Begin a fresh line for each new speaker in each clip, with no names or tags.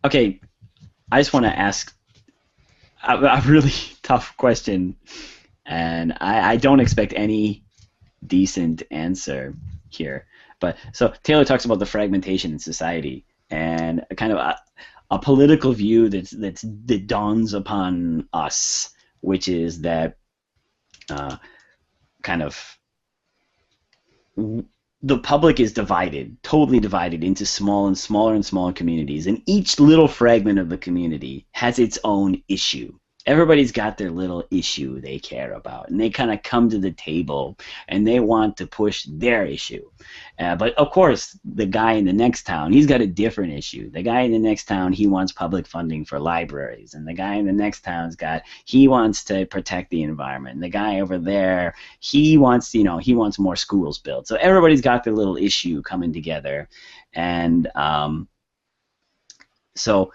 Okay, I just want to ask a really tough question, and I don't expect any decent answer here. But so Taylor talks about the fragmentation in society and a kind of a political view that dawns upon us, which is that uh, kind of the public is divided, totally divided into small and smaller and smaller communities, and each little fragment of the community has its own issue. Everybody's got their little issue they care about, and they kind of come to the table and they want to push their issue. But of course, the guy in the next town, he's got a different issue. The guy in the next town, he wants public funding for libraries, and the guy in the next he wants to protect the environment. And the guy over there, he wants, he wants more schools built. So everybody's got their little issue coming together, and so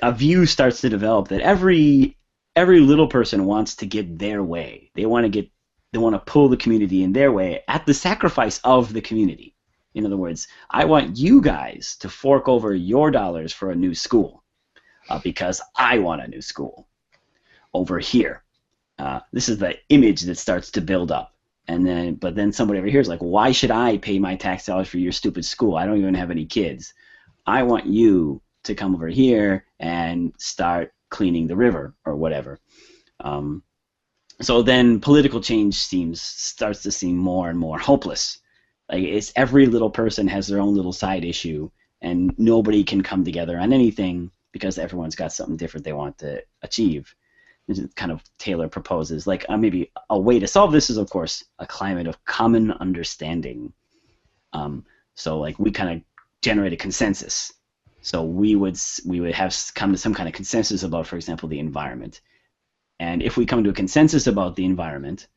a view starts to develop that every little person wants to get their way. They want to pull the community in their way at the sacrifice of the community. In other words, I want you guys to fork over your dollars for a new school because I want a new school over here. This is the image that starts to build up. But then somebody over here is like, why should I pay my tax dollars for your stupid school? I don't even have any kids. I want you to come over here and start cleaning the river or whatever. So then political change starts to seem more and more hopeless. Like it's every little person has their own little side issue, and nobody can come together on anything because everyone's got something different they want to achieve. This is kind of Taylor proposes, like maybe a way to solve this is, of course, a climate of common understanding. So like we kind of generate a consensus. So we would have come to some kind of consensus about, for example, the environment. And if we come to a consensus about the environment,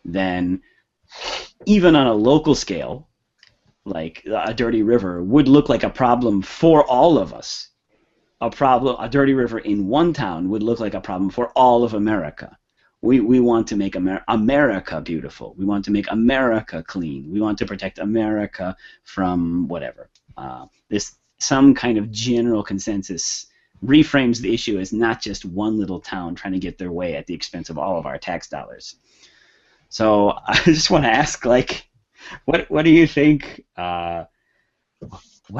then even on a local scale, like a dirty river would look like a problem for all of us. A dirty river in one town would look like a problem for all of America. We want to make America beautiful. We want to make America clean. We want to protect America from whatever. Some kind of general consensus reframes the issue as not just one little town trying to get their way at the expense of all of our tax dollars. So I just want to ask, like, what do you think? What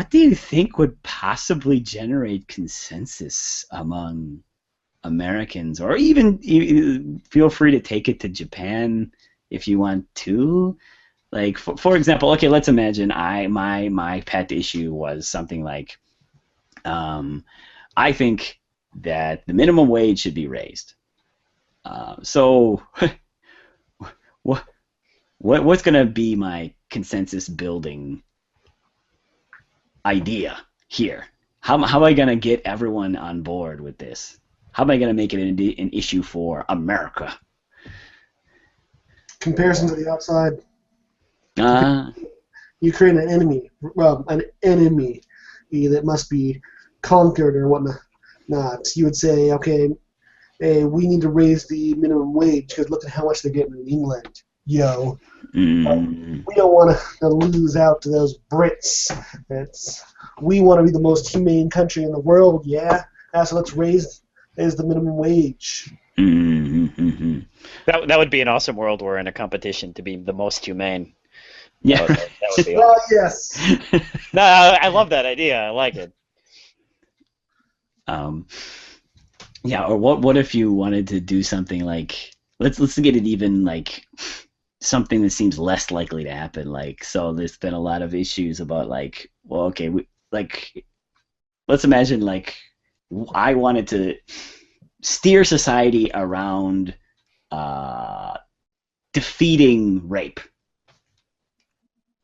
do you think would possibly generate consensus among Americans, or even feel free to take it to Japan if you want to? Like, for example, okay, let's imagine my pet issue was something like, I think that the minimum wage should be raised. So, what's going to be my consensus building idea here? How am I going to get everyone on board with this? How am I going to make it an issue for America?
Comparison to the outside. You create an enemy. Well, an enemy that must be conquered or whatnot. You would say, okay, hey, we need to raise the minimum wage because look at how much they're getting in England. Yo. We don't want to lose out to those Brits. We want to be the most humane country in the world, yeah? So let's raise the minimum wage.
That would be an awesome world. We're in a competition to be the most humane.
Yeah.
That would be
awesome. Yes.
No, I love that idea. I like it.
Yeah, or what if you wanted to do something like, let's get it even like something that seems less likely to happen. Like, so there's been a lot of issues about like, well, okay, let's imagine like I wanted to steer society around defeating rape,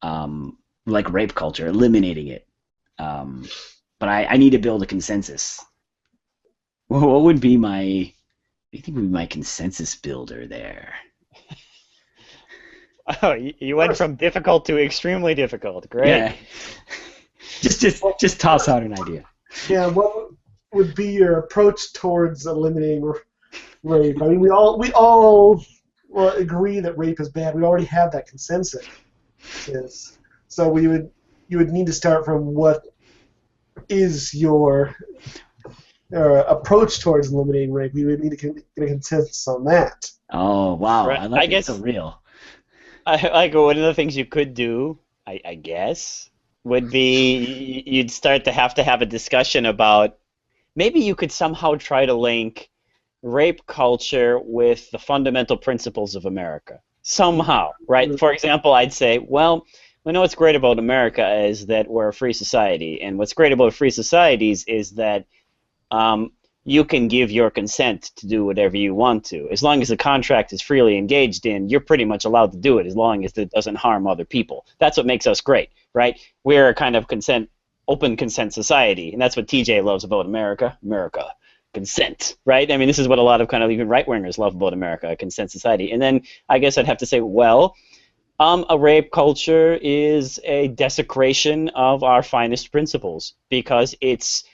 like rape culture, eliminating it. But I need to build a consensus. What would be my consensus builder there?
Oh, you went from difficult to extremely difficult. Great.
Yeah. Just toss out an idea.
Yeah. What would be your approach towards eliminating rape? I mean, we all agree that rape is bad. We already have that consensus. Yes. So you would need to start from what is your approach towards eliminating rape? We would need to get a consensus on that.
Oh, wow.
Right.
I
I
like it so
guess
real.
like one of the things you could do, I guess, would be you'd start to have a discussion about maybe you could somehow try to link rape culture with the fundamental principles of America. Somehow, right? For example, I'd say, well, we know what's great about America is that we're a free society, and what's great about free societies is that um, you can give your consent to do whatever you want to. As long as the contract is freely engaged in, you're pretty much allowed to do it as long as it doesn't harm other people. That's what makes us great, right? We're a kind of open consent society, and that's what TJ loves about America. America, consent, right? I mean, this is what a lot of kind of even right-wingers love about America, a consent society. And then I guess I'd have to say, well, a rape culture is a desecration of our finest principles because it's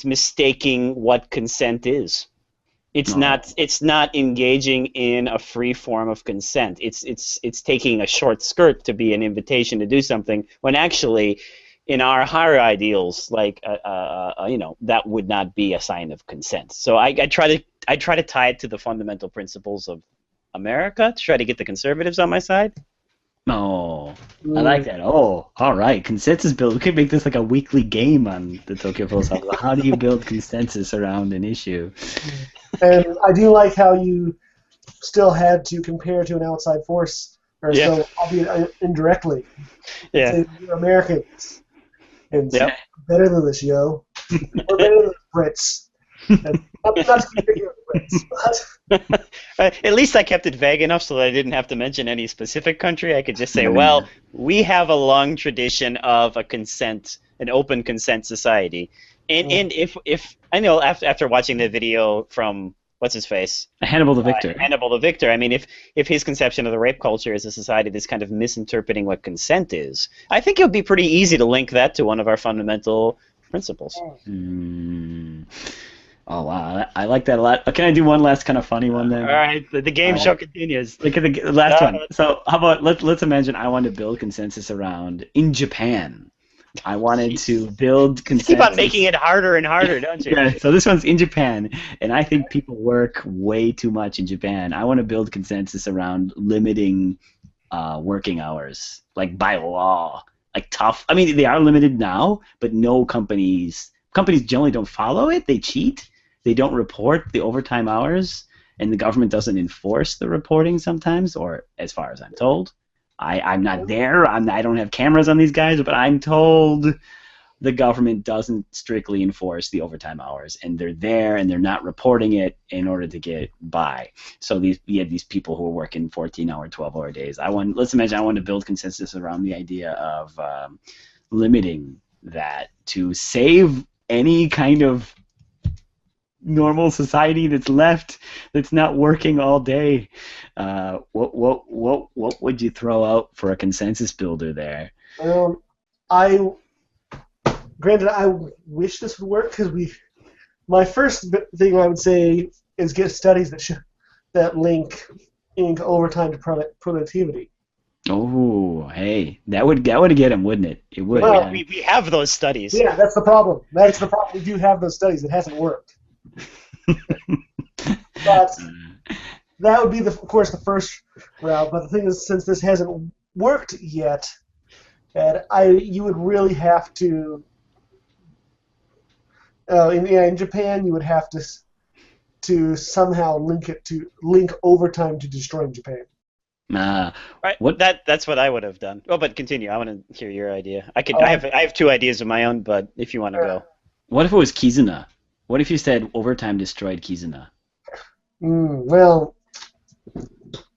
mistaking what consent is.
Oh.
It's not engaging in a free form of consent. It's taking a short skirt to be an invitation to do something when actually in our higher ideals, like that would not be a sign of consent. So I try to tie it to the fundamental principles of America to try to get the conservatives on my side.
Oh, I like
Mm.
that. Oh, all right. Consensus build. We could make this like a weekly game on the Tokyo Philosophical. How do you build consensus around an issue?
And I do like how you still had to compare to an outside force, or
Yeah,
so, albeit indirectly. It's
yeah,
a, we're Americans, and
yep.
we're better than this, yo. We're better than the Brits. And not to keep picking on the Brits,
At least I kept it vague enough so that I didn't have to mention any specific country. I could just say,
Mm.
well, we have a long tradition of an open consent society.
but
And if I know after watching the video from what's his face,
Hannibal the Victor.
Hannibal the Victor, I mean, if his conception of the rape culture is a society that's kind of misinterpreting what consent is, I think it would be pretty easy to link that to one of our fundamental principles.
Mm. Oh wow, I like that a lot. Can I do one last kind of funny one
All
then?
right, the game
Uh,
show continues.
Look at the last
Uh,
one. So how about let's imagine I want to build consensus around in Japan. I wanted to
Jeez.
build
Just keep on making
consensus.
it harder and harder, don't you?
Yeah, so this one's in Japan, and I think people work way too much in Japan. I want to build consensus around limiting working hours, like by law, like tough. I mean, they are limited now, but no companies generally don't follow it. They cheat. They don't report the overtime hours, and the government doesn't enforce the reporting sometimes, or as far as I'm told. I'm not there. I don't have cameras on these guys, but I'm told the government doesn't strictly enforce the overtime hours, and they're there and they're not reporting it in order to get by. So we had these people who are working 14-hour, 12-hour days. Let's imagine I want to build consensus around the idea of limiting that to save any kind of normal society that's left that's not working all day. What would you throw out for a consensus builder there?
I granted I wish this would work because my first thing I would say is get studies that link overtime to productivity.
Oh, hey, that would get him, wouldn't it? It would,
Well,
yeah.
We have those studies.
yeah, that's the problem. That's the problem. We do have those studies. It hasn't worked. But that would be, of course, the first route. But the thing is, since this hasn't worked yet, and you would really have to. In Japan, you would have to somehow link overtime to destroying Japan.
Uh,
Right.
what
That's what I would have done. Oh, but continue. I want to hear your idea.
Uh,
I have two ideas of my own, but if you want to go.
what if it was Kizuna? What if you said overtime destroyed Kizuna?
Well,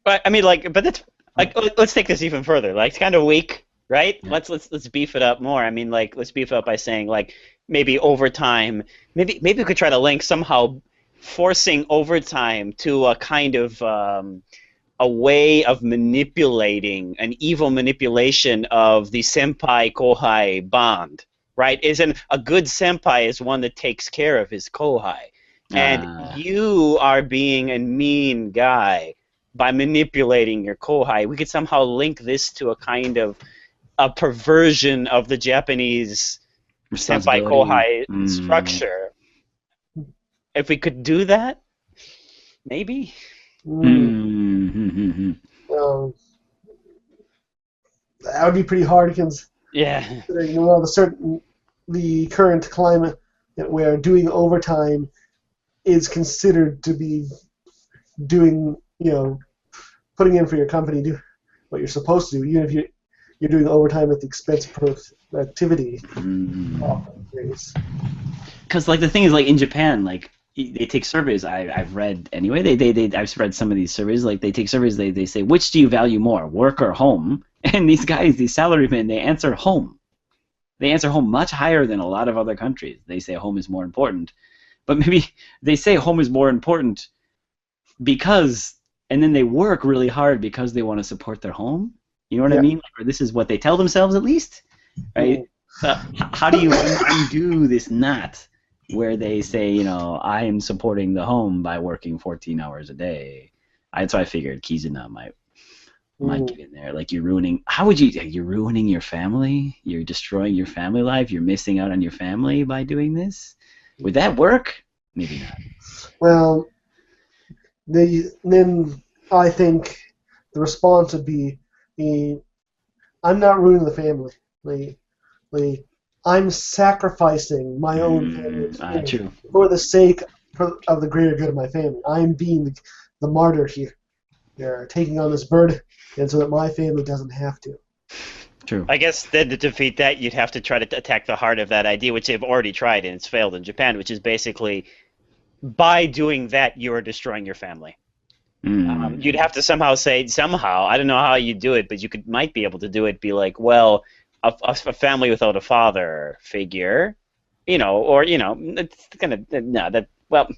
But I mean, like, but that's like, let's take this even further. Like, it's kind of weak, right?
Yeah.
Let's beef it up more. I mean, like, let's beef it up by saying like maybe overtime. Maybe we could try to link somehow forcing overtime to a kind of a way of manipulating an evil manipulation of the senpai kohai bond, right? Isn't a good senpai is one that takes care of his kohai, and
Uh,
you are being a mean guy by manipulating your kohai. We could somehow link this to a kind of a perversion of the Japanese senpai
Responsibility.
kohai structure. If we could do that, maybe.
Mm,
Mm.
um, that would be pretty hard
Yeah.
considering the current climate where doing overtime is considered to be doing, putting in for your company, do what you're supposed to do, even if you're doing overtime at the expense of productivity.
Because like the thing is like in Japan, like they take surveys. I've read anyway. I've read some of these surveys. Like they take surveys. They say which do you value more, work or home? And these guys, these salarymen, they answer home. They answer home much higher than a lot of other countries. They say home is more important. But maybe they say home is more important because, and then they work really hard because they want to support their home. You know what I
Yeah.
mean? Or this is what they tell themselves at least, right? So how do you undo this knot where they say, I am supporting the home by working 14 hours a day? That's why I figured Kizuna might get in there. Like you're ruining. How would you're ruining your family? You're destroying your family life. You're missing out on your family by doing this. Would that work? Maybe not.
Well, then I think the response would be, I'm not ruining the family. Like, I'm sacrificing my own family
True.
for the sake of the greater good of my family. I'm being the martyr here. They're taking on this burden, and so that my family doesn't have to.
True.
I guess then to defeat that, you'd have to try to attack the heart of that idea, which they've already tried and it's failed in Japan, which is basically by doing that, you are destroying your family. You'd have to somehow I don't know how you do it, but might be able to do it. Be like, well, a family without a father figure, or it's gonna no that well,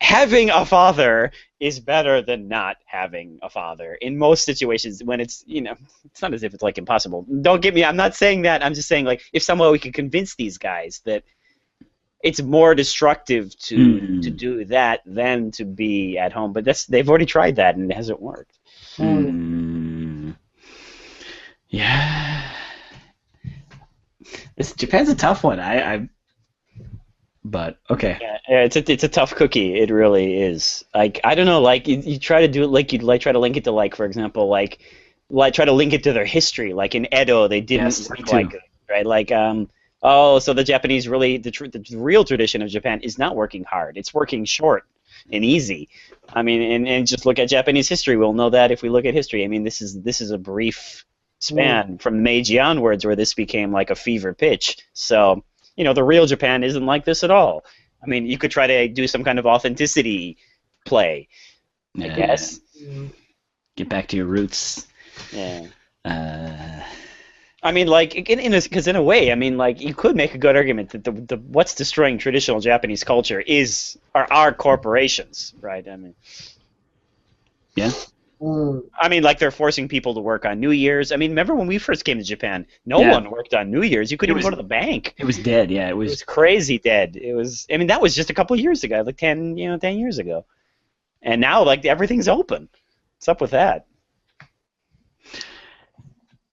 having a father is better than not having a father in most situations when it's it's not as if it's like impossible. Don't get me. I'm not saying that. I'm just saying like if somehow we could convince these guys that it's more destructive to do that than to be at home. But they've already tried that and it hasn't worked.
Yeah. Japan's a tough one. But okay.
Yeah, it's a tough cookie. It really is. Like I don't know. Like you try to do it like you'd like try to link it to like for example like try to link it to their history. Like in Edo, they didn't work like it, right? Like oh, so the Japanese really the real tradition of Japan is not working hard. It's working short and easy. I mean, and just look at Japanese history. We'll know that if we look at history. I mean, this is a brief span from Meiji onwards where this became like a fever pitch. So the real Japan isn't like this at all. I mean, you could try to do some kind of authenticity play, I guess.
Get back to your roots.
Yeah. I mean, like, because in a way, I mean, like, you could make a good argument that the what's destroying traditional Japanese culture are corporations, right? I mean,
yeah.
I mean, like they're forcing people to work on New Year's. I mean, remember when we first came to Japan? No one worked on New Year's. You couldn't even go to the bank.
It was dead. Yeah,
it was crazy dead. It was. I mean, that was just a couple of years ago, like 10 years ago. And now, like everything's open. What's up with that?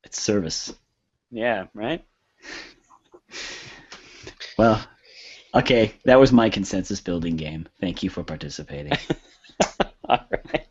It's service.
Yeah. Right.
Well, okay. That was my consensus building game. Thank you for participating.
All right.